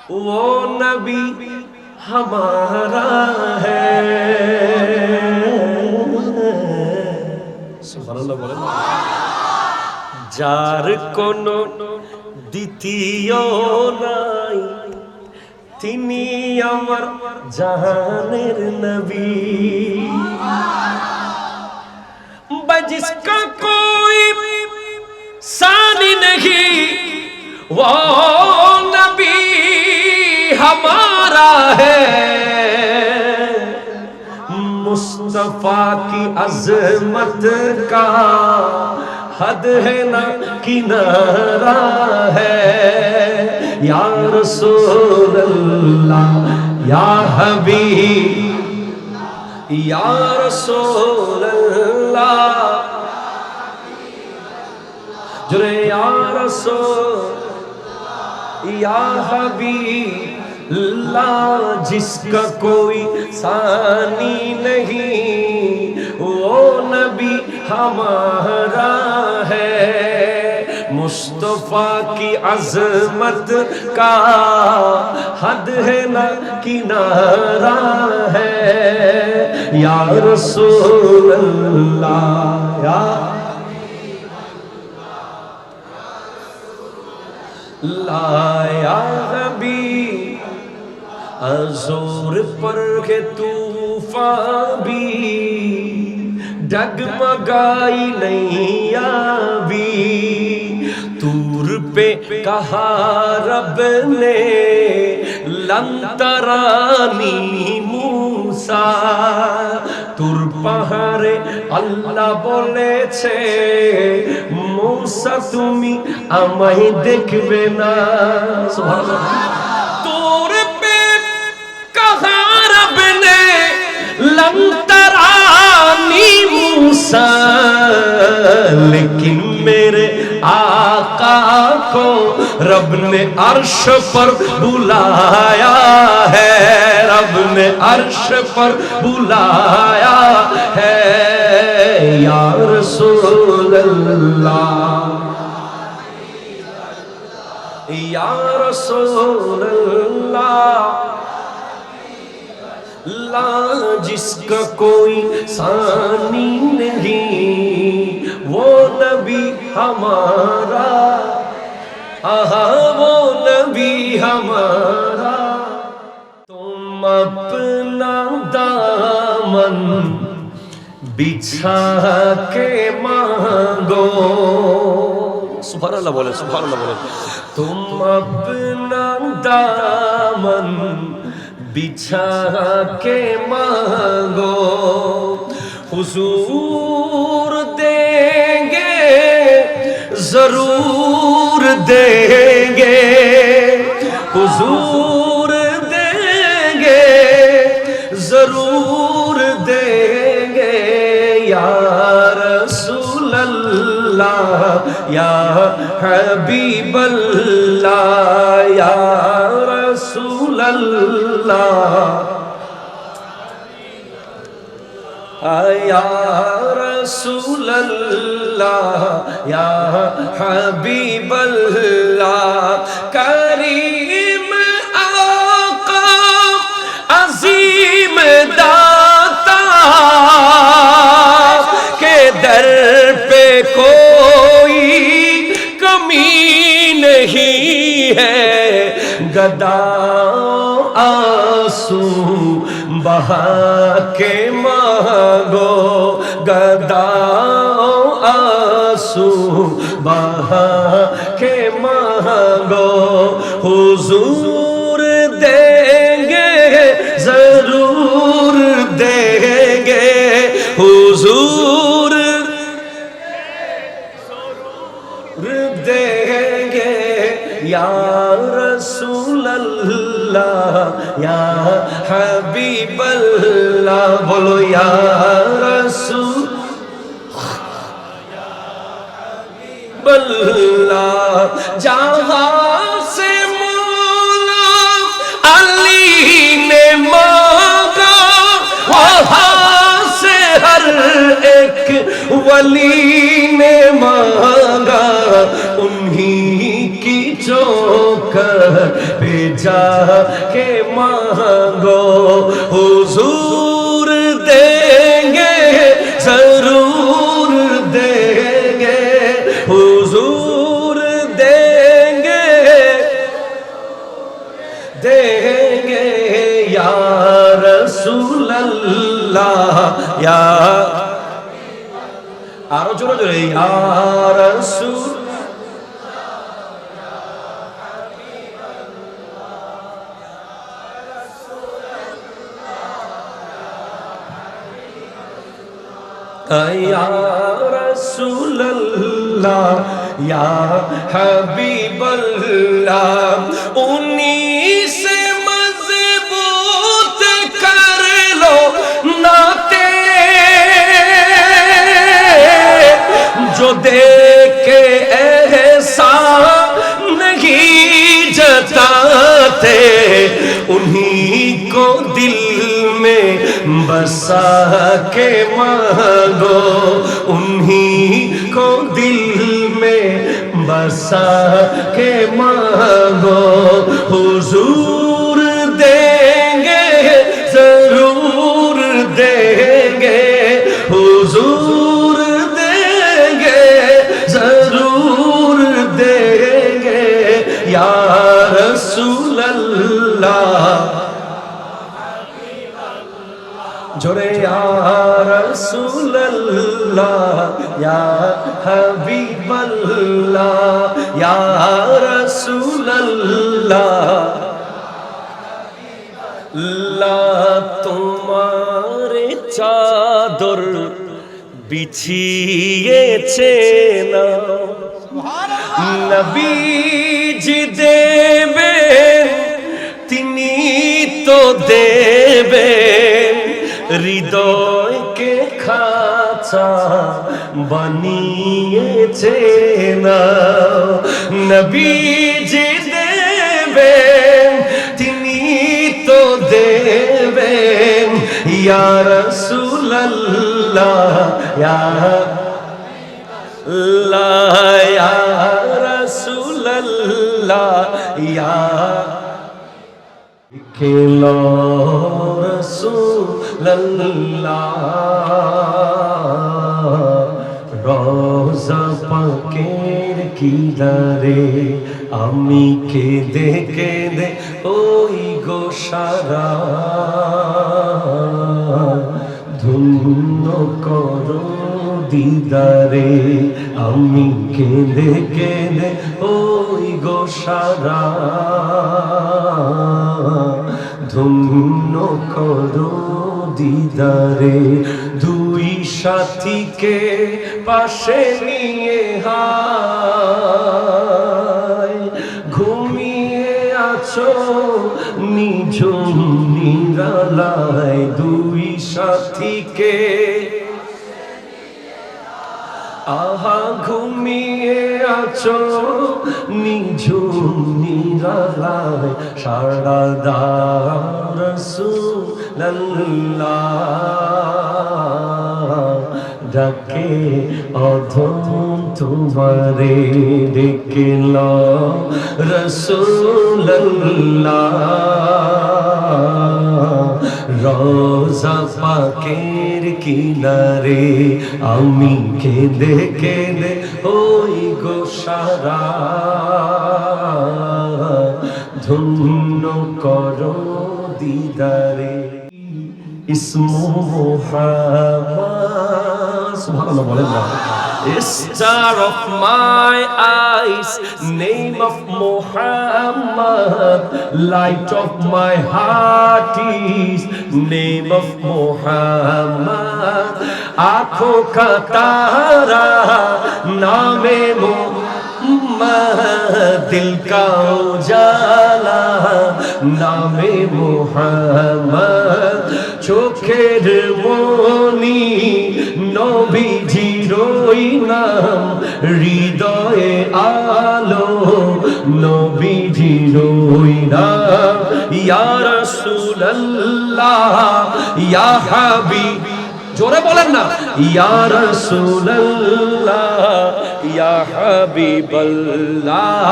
وہ نبی ہمارا ہے۔ سبحان اللہ بولے যার কোনো দ্বিতীয় নাই, তিনি আমার জাহানের নবী। जिसका कोई सानी नहीं वो नबी हमारा है। मुस्तफा की अजमत का हद है ना किनारा है। या रसूल अल्लाह या हबीब या रसूल अल्लाह जुरे या रसूल या हबीब अल्लाह। जिसका कोई सानी नहीं वो नबी हमारा है। मुस्तफा की अजमत का हद है ना किनारा है। या रसूल अल्लाह या या हबीब। अज़ोर पर के तूफ़ान भी डगमगाई नैया भी। तूर पे कहा रब ने लन तरानी मूसा। তুর পাহাড়ে আল্লাহ বলেছে মূসা তুমি আমায় দেখবে না। সুবহানাল্লাহ। তুর পে কহা রব নে লন তরানি मूसा, लेकिन मेरे आका को रब ने अर्श पर बुलाया है। रब ने अर्श पर बुलाया है। या रसूल अल्लाह या रसूल अल्लाह। ला जिसका कोई सानी नहीं वो नबी हमारा। आहा वो नबी हमारा। तुम अपना दामन बिछा के मांगो। सुभान अल्लाह बोले सुभान अल्लाह बोले। तुम अपना दामन बिछा के मांगो हुजूर देंगे जरूर देंगे। हुजूर देंगे जरूर देंगे। या रसूल अल्लाह या हबीब अल्लाह या रसूल अल्लाह या रसूल अल्लाह या हबीब अल्लाह। करीम आका अजीम दाता के दर पे कोई कमी नहीं है। गदाओ आंसू बहा के मांगो। गदाओ आंसू बहा के मांगो। हुजूर देंगे जरूर देंगे। हुजूर देंगे। या रसूल अल्लाह या हबीब अल्लाह। बोलो या रसूल अल्लाह। जहां से मौला अली ने मांगा वहां से हर एक वली ने मांगा। उन्हीं की चौकर पे जाके मांगो हुजूर देंगे जरूर देंगे हुजूर देंगे देंगे या रसूल अल्लाह या आरो जोरे जोरे या रसूल या रसूल अल्लाह या हबीब अल्लाह उन्हीं से मजबूत कर लो नाते जो देख के ऐसा नहीं जताते उन्हीं को दिल में बसा के मांगो उन्हीं को दिल में बसा के मांगो हुजूर देंगे जरूर देंगे हुजूर देंगे जरूर देंगे या रसूल अल्लाह जोरे या रसूल अल्लाह या हबीब अल्लाह या रसूल अल्लाह ला तुम्हारे चादर बिछिएছে না নবীজি দেবেন তিনি তো দেবেন হৃদয়কে খাঁচা বানিয়েছে না নবীজি দেবেন তিনি তো দেবেন ইয়া রাসূলুল্লাহ ইয়া আল্লাহ ইয়া রাসূলুল্লাহ ইয়া খেলো রাসূলুল্লাহ রোজা পাকের কিনারে আমি কেঁদে কেঁদে ওই গো সারা ধন্য করো দিদারে আমি কেঁদে কেঁদে ওই গো সারা ধন্য করো দিদারে দুই সাথীকে পাশে নিয়ে হায় ঘুমিয়ে আছো নিঝুম নিরালায় দুই সাথীকে আহা ঘুমিয়ে আছো নিঝুম নিরালায় সারা দাও রাসূলুল্লাহ ডাকে অধম তোমারে ডেকে লও রাসূলুল্লাহ রোজা পাকের কিনারে আমি কেঁদে কেঁদে ওই গো সারা ধন্য করো দিদারে ইসমু মুহাম্মদ সুবহানাল্লাহ বলেন না Star of my eyes, name of Muhammad, light of my heart is name of Muhammad. Aankhon ka tara, naame Muhammad, dil ka ujala, naame Muhammad, chokher moni, নবীজির ওই নাম হৃদয়ে আলো নবীজির ওই নাম ইয়া রাসূলুল্লাহ ইয়া হাবিব জোরে বলেন না, ইয়া রাসূলুল্লাহ ইয়া হাবিবাল্লাহ,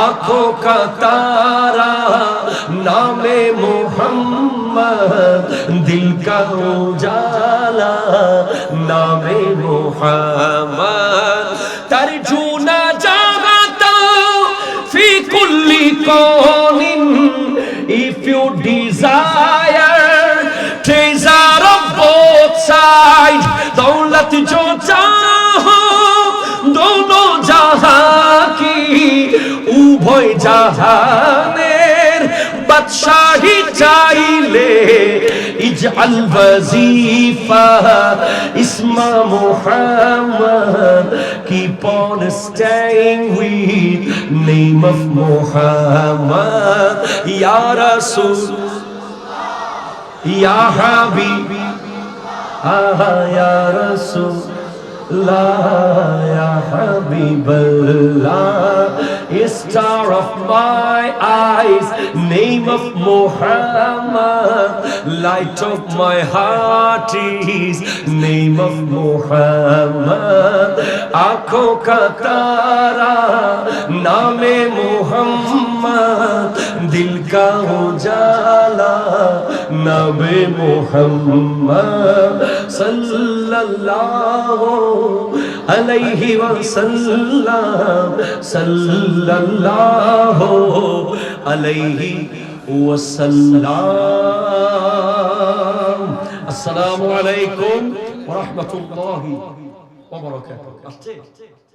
आँखों का तारा नामे मोहम्मद, दिल का उजाला नामे मोहम्मद, तरजुना जागता फी कुल्ली कौनिन, if you desire treasure of both sides, दौलत जो चाहो दोनों जहां की, उभय जहानेर बादशाही चाइले, इजअल वजीफा इस्मा Muhammad, keep on staying with name of Muhammad, ya Rasul ya Habib, ya Rasul La ya Habiballah, star of my eyes, name of Muhammad, light of my heart is name of Muhammad, आँखों का तारा नामे Muhammad, दिल का उजाला नामे Muhammad, सल्लल्लाहु अलैहि वसल्लम, सल्लल्लाहु अलैहि वसल्लम। अस्सलामु अलैकुम व रहमतुल्लाहि व बरकातुहू।